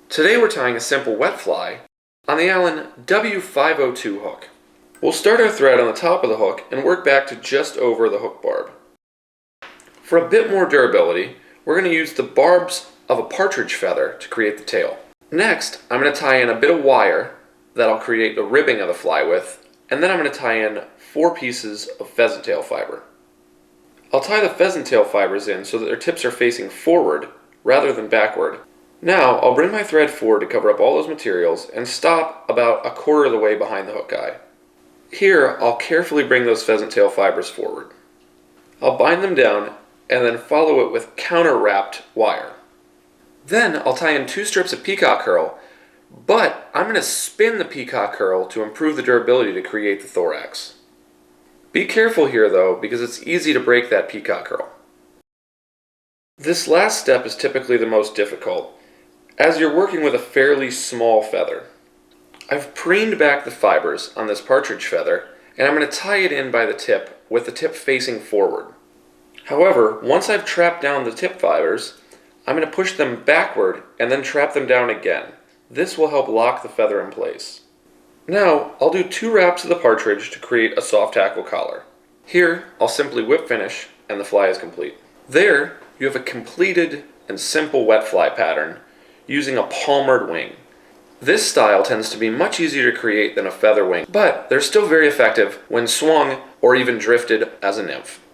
Today we're tying a simple wet fly on the Allen W502 hook. We'll start our thread on the top of the hook and work back to just over the hook barb. For a bit more durability, we're going to use the barbs of a partridge feather to create the tail. Next, I'm going to tie in a bit of wire that'll create the ribbing of the fly with, and then I'm going to tie in 4 pieces of pheasant tail fiber. I'll tie the pheasant tail fibers in so that their tips are facing forward rather than backward. Now, I'll bring my thread forward to cover up all those materials and stop about 1/4 of the way behind the hook eye. Here, I'll carefully bring those pheasant tail fibers forward. I'll bind them down and then follow it with counter-wrapped wire. Then, I'll tie in 2 strips of peacock curl, but I'm going to spin the peacock curl to improve the durability to create the thorax. Be careful here though, because it's easy to break that peacock curl. This last step is typically the most difficult, as you're working with a fairly small feather. I've preened back the fibers on this partridge feather, and I'm going to tie it in by the tip with the tip facing forward. However, once I've trapped down the tip fibers, I'm going to push them backward and then trap them down again. This will help lock the feather in place. Now, I'll do 2 wraps of the partridge to create a soft tackle collar. Here, I'll simply whip finish and the fly is complete. There, you have a completed and simple wet fly pattern using a palmered wing. This style tends to be much easier to create than a feather wing, but they're still very effective when swung or even drifted as a nymph.